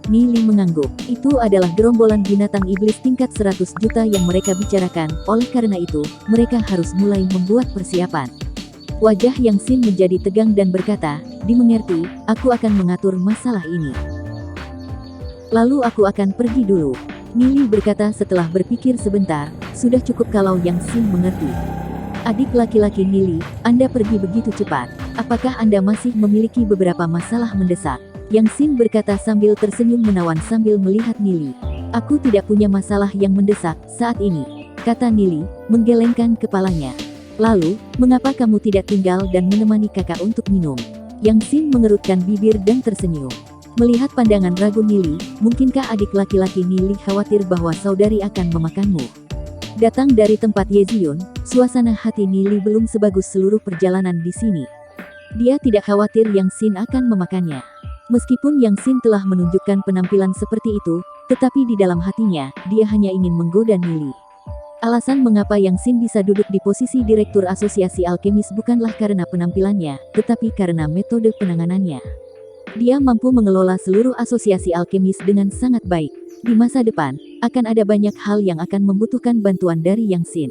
Nili mengangguk. Itu adalah gerombolan binatang iblis tingkat 100 juta yang mereka bicarakan, oleh karena itu, mereka harus mulai membuat persiapan. Wajah Yang Xin menjadi tegang dan berkata, dimengerti, aku akan mengatur masalah ini. Lalu aku akan pergi dulu. Nili berkata setelah berpikir sebentar, sudah cukup kalau Yang Xin mengerti. Adik laki-laki Nili, Anda pergi begitu cepat. Apakah Anda masih memiliki beberapa masalah mendesak? Yang Xin berkata sambil tersenyum menawan sambil melihat Nili. Aku tidak punya masalah yang mendesak saat ini, kata Nili, menggelengkan kepalanya. Lalu, mengapa kamu tidak tinggal dan menemani kakak untuk minum? Yang Xin mengerutkan bibir dan tersenyum. Melihat pandangan ragu Nili, mungkinkah adik laki-laki Nili khawatir bahwa saudari akan memakanmu? Datang dari tempat Yeziun, suasana hati Nili belum sebagus seluruh perjalanan di sini. Dia tidak khawatir Yang Xin akan memakannya. Meskipun Yang Xin telah menunjukkan penampilan seperti itu, tetapi di dalam hatinya, dia hanya ingin menggoda Nili. Alasan mengapa Yang Xin bisa duduk di posisi Direktur Asosiasi Alkemis bukanlah karena penampilannya, tetapi karena metode penanganannya. Dia mampu mengelola seluruh asosiasi alkemis dengan sangat baik. Di masa depan, akan ada banyak hal yang akan membutuhkan bantuan dari Yang Xin.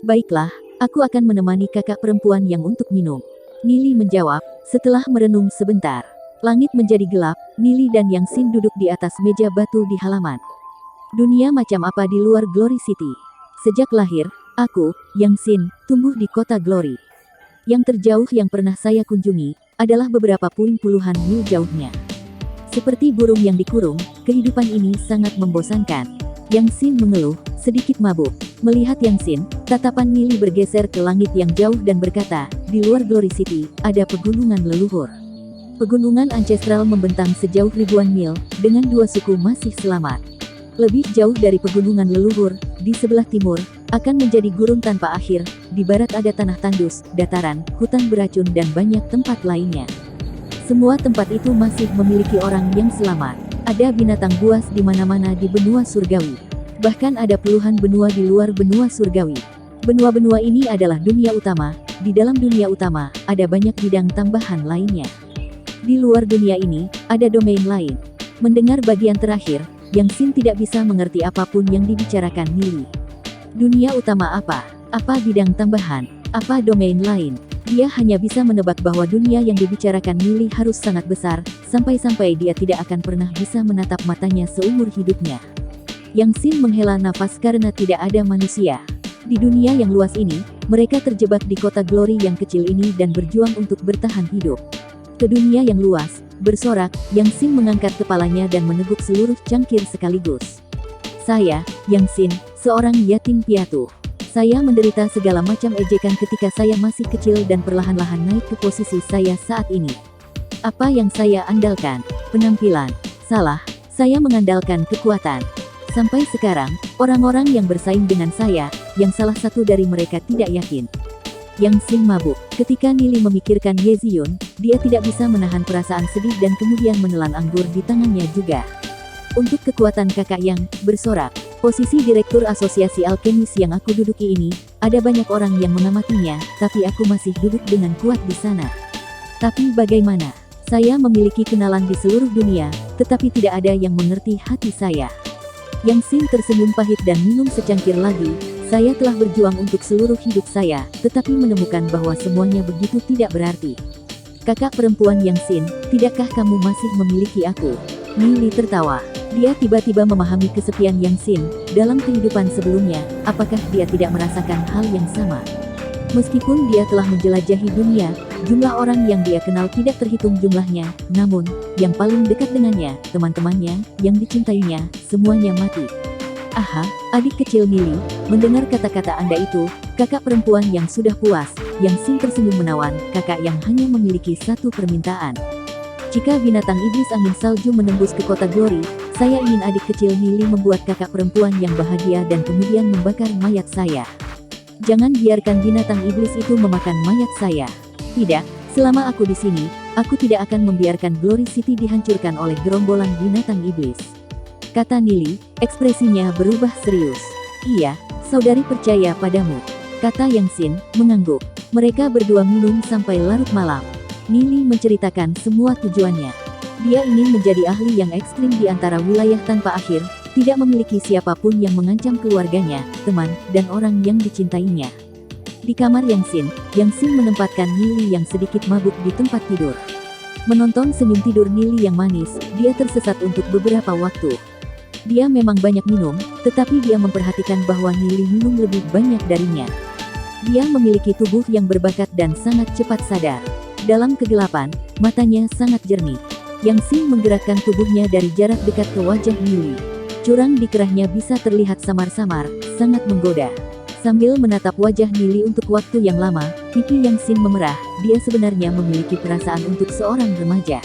Baiklah, aku akan menemani kakak perempuan yang untuk minum. Nili menjawab, setelah merenung sebentar. Langit menjadi gelap, Nili dan Yang Xin duduk di atas meja batu di halaman. Dunia macam apa di luar Glory City? Sejak lahir, aku, Yang Xin, tumbuh di kota Glory. Yang terjauh yang pernah saya kunjungi, adalah beberapa puluhan mil jauhnya. Seperti burung yang dikurung, kehidupan ini sangat membosankan. Yang Xin mengeluh, sedikit mabuk. Melihat Yang Xin, tatapan Nili bergeser ke langit yang jauh dan berkata, di luar Glory City, ada pegunungan leluhur. Pegunungan ancestral membentang sejauh ribuan mil, dengan dua suku masih selamat. Lebih jauh dari pegunungan leluhur, di sebelah timur, akan menjadi gurun tanpa akhir, di barat ada tanah tandus, dataran, hutan beracun dan banyak tempat lainnya. Semua tempat itu masih memiliki orang yang selamat. Ada binatang buas di mana-mana di benua surgawi. Bahkan ada puluhan benua di luar benua surgawi. Benua-benua ini adalah dunia utama, di dalam dunia utama, ada banyak bidang tambahan lainnya. Di luar dunia ini, ada domain lain. Mendengar bagian terakhir, Yang Xin tidak bisa mengerti apapun yang dibicarakan Nili. Dunia utama apa? Apa bidang tambahan? Apa domain lain? Dia hanya bisa menebak bahwa dunia yang dibicarakan Nili harus sangat besar, sampai-sampai dia tidak akan pernah bisa menatap matanya seumur hidupnya. Yang Xin menghela nafas karena tidak ada manusia. Di dunia yang luas ini, mereka terjebak di kota Glory yang kecil ini dan berjuang untuk bertahan hidup. Ke dunia yang luas, bersorak, Yang Xin mengangkat kepalanya dan meneguk seluruh cangkir sekaligus. Saya, Yang Xin, seorang yatim piatu. Saya menderita segala macam ejekan ketika saya masih kecil dan perlahan-lahan naik ke posisi saya saat ini. Apa yang saya andalkan? Penampilan. Salah, saya mengandalkan kekuatan. Sampai sekarang, orang-orang yang bersaing dengan saya, yang salah satu dari mereka tidak yakin. Yang Xin mabuk. Ketika Nili memikirkan Yeziun, dia tidak bisa menahan perasaan sedih dan kemudian menelan anggur di tangannya juga. Untuk kekuatan kakak yang bersorak, posisi Direktur Asosiasi Alkemis yang aku duduki ini, ada banyak orang yang mengamatinya, tapi aku masih duduk dengan kuat di sana. Tapi bagaimana? Saya memiliki kenalan di seluruh dunia, tetapi tidak ada yang mengerti hati saya. Yang Xin tersenyum pahit dan minum secangkir lagi. Saya telah berjuang untuk seluruh hidup saya, tetapi menemukan bahwa semuanya begitu tidak berarti. Kakak perempuan Yang Xin, tidakkah kamu masih memiliki aku? Nili tertawa. Dia tiba-tiba memahami kesepian Yang Xin dalam kehidupan sebelumnya. Apakah dia tidak merasakan hal yang sama? Meskipun dia telah menjelajahi dunia, jumlah orang yang dia kenal tidak terhitung jumlahnya, namun, yang paling dekat dengannya, teman-temannya, yang dicintainya, semuanya mati. Aha, adik kecil Nili, mendengar kata-kata Anda itu, kakak perempuan yang sudah puas, Yang Xin tersenyum menawan, kakak yang hanya memiliki satu permintaan. Jika binatang iblis angin salju menembus ke kota Glory, saya ingin adik kecil Nili membuat kakak perempuan yang bahagia dan kemudian membakar mayat saya. Jangan biarkan binatang iblis itu memakan mayat saya. Tidak, selama aku di sini, aku tidak akan membiarkan Glory City dihancurkan oleh gerombolan binatang iblis. Kata Nili, ekspresinya berubah serius. Iya, saudari percaya padamu. Kata Yang Xin, mengangguk. Mereka berdua minum sampai larut malam. Nili menceritakan semua tujuannya. Dia ingin menjadi ahli yang ekstrim di antara wilayah tanpa akhir, tidak memiliki siapapun yang mengancam keluarganya, teman, dan orang yang dicintainya. Di kamar Yang Sin menempatkan Nili yang sedikit mabuk di tempat tidur. Menonton senyum tidur Nili yang manis, dia tersesat untuk beberapa waktu. Dia memang banyak minum, tetapi dia memperhatikan bahwa Nili minum lebih banyak darinya. Dia memiliki tubuh yang berbakat dan sangat cepat sadar. Dalam kegelapan, matanya sangat jernih. Yang Sin menggerakkan tubuhnya dari jarak dekat ke wajah Nili. Curang di kerahnya bisa terlihat samar-samar, sangat menggoda. Sambil menatap wajah Nili untuk waktu yang lama, pipi Yang Sin memerah. Dia sebenarnya memiliki perasaan untuk seorang remaja.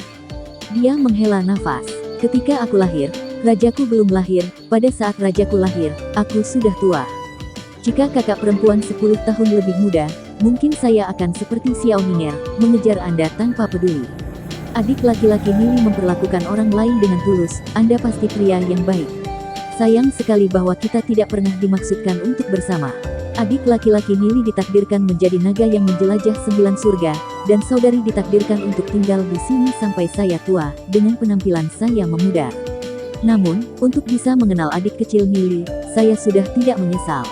Dia menghela nafas. Ketika aku lahir, rajaku belum lahir. Pada saat rajaku lahir, aku sudah tua. Jika kakak perempuan 10 tahun lebih muda, mungkin saya akan seperti Xiao Ming'er, mengejar Anda tanpa peduli. Adik laki-laki Nili memperlakukan orang lain dengan tulus. Anda pasti pria yang baik. Sayang sekali bahwa kita tidak pernah dimaksudkan untuk bersama. Adik laki-laki Nili ditakdirkan menjadi naga yang menjelajah 9 surga, dan saudari ditakdirkan untuk tinggal di sini sampai saya tua, dengan penampilan saya memudar. Namun, untuk bisa mengenal adik kecil Nili, saya sudah tidak menyesal.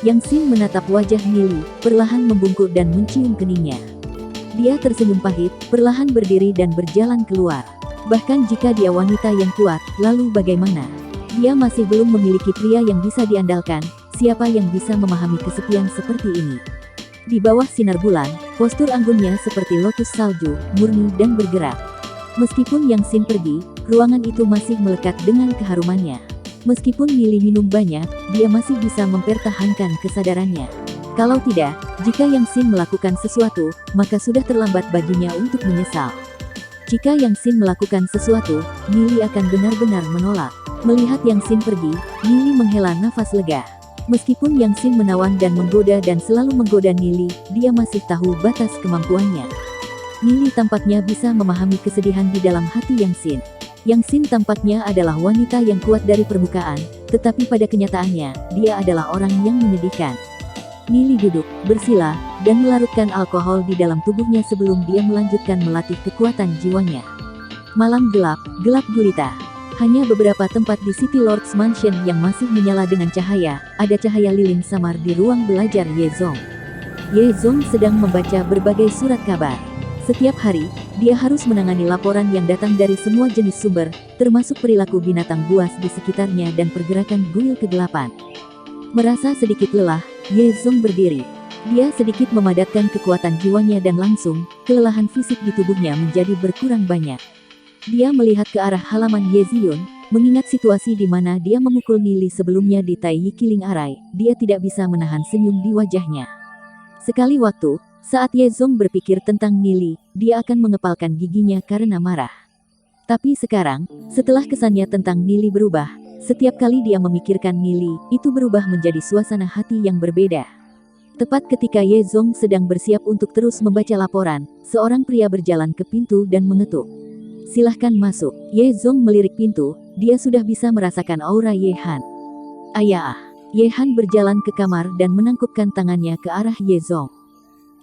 Yang Sin menatap wajah Nili, perlahan membungkuk dan mencium keningnya. Dia tersenyum pahit, perlahan berdiri dan berjalan keluar. Bahkan jika dia wanita yang kuat, lalu bagaimana? Dia masih belum memiliki pria yang bisa diandalkan. Siapa yang bisa memahami kesepian seperti ini? Di bawah sinar bulan, postur anggunnya seperti lotus salju, murni dan bergerak. Meskipun Yang Sin pergi, ruangan itu masih melekat dengan keharumannya. Meskipun Nili minum banyak, dia masih bisa mempertahankan kesadarannya. Kalau tidak, jika Yang Sin melakukan sesuatu, maka sudah terlambat baginya untuk menyesal. Jika Yang Sin melakukan sesuatu, Nili akan benar-benar menolak. Melihat Yang Sin pergi, Nili menghela nafas lega. Meskipun Yang Sin menawan dan menggoda dan selalu menggoda Nili, dia masih tahu batas kemampuannya. Nili tampaknya bisa memahami kesedihan di dalam hati Yang Sin. Yang Sin tampaknya adalah wanita yang kuat dari permukaan, tetapi pada kenyataannya, dia adalah orang yang menyedihkan. Nili duduk, bersila, dan melarutkan alkohol di dalam tubuhnya sebelum dia melanjutkan melatih kekuatan jiwanya. Malam gelap, gelap gulita. Hanya beberapa tempat di City Lord's Mansion yang masih menyala dengan cahaya. Ada cahaya lilin samar di ruang belajar Ye Zong. Ye Zong sedang membaca berbagai surat kabar. Setiap hari, dia harus menangani laporan yang datang dari semua jenis sumber, termasuk perilaku binatang buas di sekitarnya dan pergerakan guil kegelapan. Merasa sedikit lelah, Ye Zong berdiri. Dia sedikit memadatkan kekuatan jiwanya dan langsung, kelelahan fisik di tubuhnya menjadi berkurang banyak. Dia melihat ke arah halaman Ye Ziyun, mengingat situasi di mana dia memukul Nili sebelumnya di Tai Yi Killing Arai. Dia tidak bisa menahan senyum di wajahnya. Sekali waktu, saat Ye Zong berpikir tentang Nili, dia akan mengepalkan giginya karena marah. Tapi sekarang, setelah kesannya tentang Nili berubah, setiap kali dia memikirkan Nili, itu berubah menjadi suasana hati yang berbeda. Tepat ketika Ye Zong sedang bersiap untuk terus membaca laporan, seorang pria berjalan ke pintu dan mengetuk. Silahkan masuk. Ye Zong melirik pintu, dia sudah bisa merasakan aura Ye Han. Ayah. Ye Han berjalan ke kamar dan menangkupkan tangannya ke arah Ye Zong.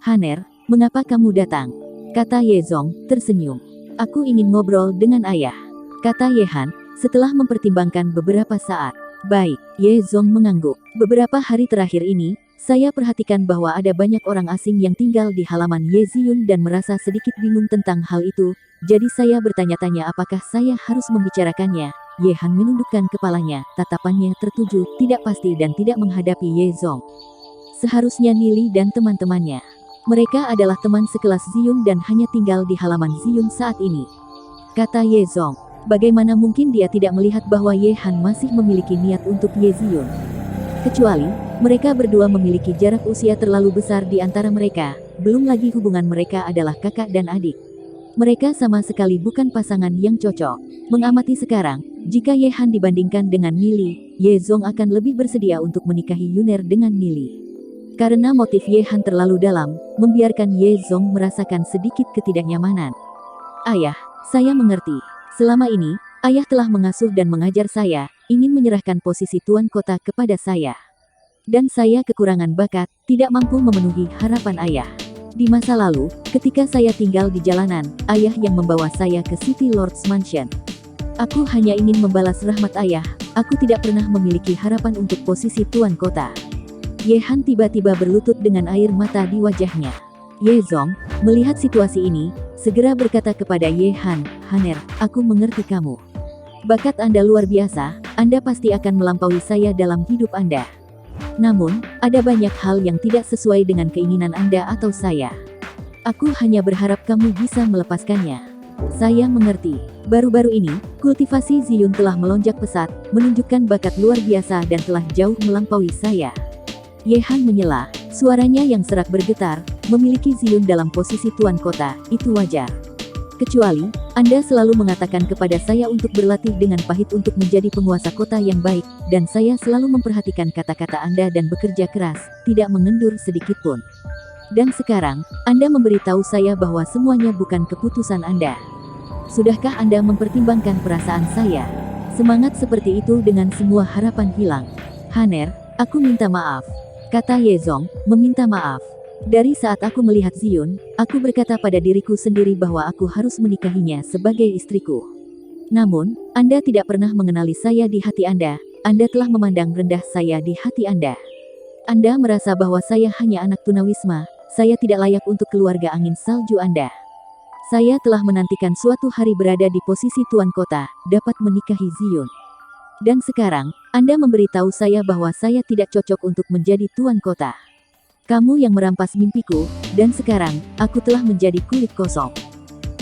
Haner, mengapa kamu datang? Kata Ye Zong, tersenyum. Aku ingin ngobrol dengan ayah. Kata Ye Han, setelah mempertimbangkan beberapa saat. Baik, Ye Zong mengangguk. Beberapa hari terakhir ini, saya perhatikan bahwa ada banyak orang asing yang tinggal di halaman Ye Ziyun dan merasa sedikit bingung tentang hal itu. Jadi saya bertanya-tanya apakah saya harus membicarakannya. Ye Han menundukkan kepalanya, tatapannya tertuju, tidak pasti dan tidak menghadapi Ye Zong. Seharusnya Nili dan teman-temannya. Mereka adalah teman sekelas Ziyun dan hanya tinggal di halaman Ziyun saat ini. Kata Ye Zong. Bagaimana mungkin dia tidak melihat bahwa Ye Han masih memiliki niat untuk Ye Ziyun? Kecuali, mereka berdua memiliki jarak usia terlalu besar di antara mereka, belum lagi hubungan mereka adalah kakak dan adik. Mereka sama sekali bukan pasangan yang cocok. Mengamati sekarang, jika Ye Han dibandingkan dengan Nili, Ye Zong akan lebih bersedia untuk menikahi Yuner dengan Nili. Karena motif Ye Han terlalu dalam, membiarkan Ye Zong merasakan sedikit ketidaknyamanan. Ayah, saya mengerti. Selama ini, ayah telah mengasuh dan mengajar saya, ingin menyerahkan posisi tuan kota kepada saya. Dan saya kekurangan bakat, tidak mampu memenuhi harapan ayah. Di masa lalu, ketika saya tinggal di jalanan, ayah yang membawa saya ke City Lord's Mansion. Aku hanya ingin membalas rahmat ayah, aku tidak pernah memiliki harapan untuk posisi tuan kota. Ye Han tiba-tiba berlutut dengan air mata di wajahnya. Ye Zong, melihat situasi ini, segera berkata kepada Ye Han, "Haner, aku mengerti kamu. Bakat Anda luar biasa, Anda pasti akan melampaui saya dalam hidup Anda. Namun, ada banyak hal yang tidak sesuai dengan keinginan Anda atau saya. Aku hanya berharap kamu bisa melepaskannya." Saya mengerti. Baru-baru ini, kultivasi Ziyun telah melonjak pesat, menunjukkan bakat luar biasa dan telah jauh melampaui saya. Ye Han menyela, suaranya yang serak bergetar. Memiliki Ziyun dalam posisi tuan kota, itu wajar. Kecuali, Anda selalu mengatakan kepada saya untuk berlatih dengan pahit untuk menjadi penguasa kota yang baik, dan saya selalu memperhatikan kata-kata Anda dan bekerja keras, tidak mengendur sedikit pun. Dan sekarang, Anda memberitahu saya bahwa semuanya bukan keputusan Anda. Sudahkah Anda mempertimbangkan perasaan saya? Semangat seperti itu dengan semua harapan hilang. "Haner, aku minta maaf," kata Ye Zong, "meminta maaf. Dari saat aku melihat Ziyun, aku berkata pada diriku sendiri bahwa aku harus menikahinya sebagai istriku. Namun, Anda tidak pernah mengenali saya di hati Anda telah memandang rendah saya di hati Anda. Anda merasa bahwa saya hanya anak tunawisma, saya tidak layak untuk keluarga angin salju Anda. Saya telah menantikan suatu hari berada di posisi tuan kota, dapat menikahi Ziyun. Dan sekarang, Anda memberitahu saya bahwa saya tidak cocok untuk menjadi tuan kota. Kamu yang merampas mimpiku, dan sekarang, aku telah menjadi kulit kosong.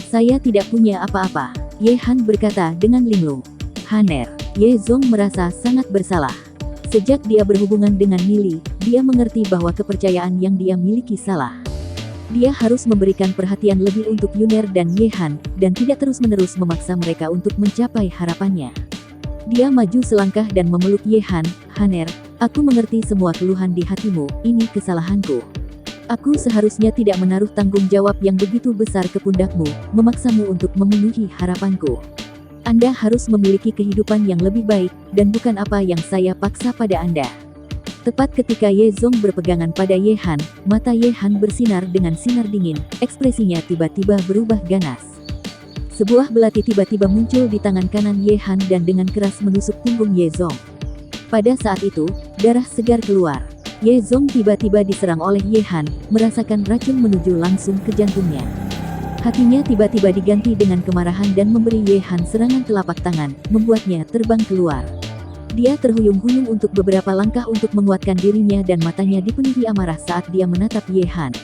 Saya tidak punya apa-apa," Ye Han berkata dengan linglung. "Haner." Ye Zong merasa sangat bersalah. Sejak dia berhubungan dengan Nili, dia mengerti bahwa kepercayaan yang dia miliki salah. Dia harus memberikan perhatian lebih untuk Yuner dan Ye Han, dan tidak terus-menerus memaksa mereka untuk mencapai harapannya. Dia maju selangkah dan memeluk Ye Han. "Haner, aku mengerti semua keluhan di hatimu, ini kesalahanku. Aku seharusnya tidak menaruh tanggung jawab yang begitu besar ke pundakmu, memaksamu untuk memenuhi harapanku. Anda harus memiliki kehidupan yang lebih baik, dan bukan apa yang saya paksa pada Anda." Tepat ketika Ye Zong berpegangan pada Ye Han, mata Ye Han bersinar dengan sinar dingin, ekspresinya tiba-tiba berubah ganas. Sebuah belati tiba-tiba muncul di tangan kanan Ye Han dan dengan keras menusuk punggung Ye Zong. Pada saat itu, darah segar keluar. Ye Zong tiba-tiba diserang oleh Ye Han, merasakan racun menuju langsung ke jantungnya. Hatinya tiba-tiba diganti dengan kemarahan dan memberi Ye Han serangan telapak tangan, membuatnya terbang keluar. Dia terhuyung-huyung untuk beberapa langkah untuk menguatkan dirinya dan matanya dipenuhi amarah saat dia menatap Ye Han.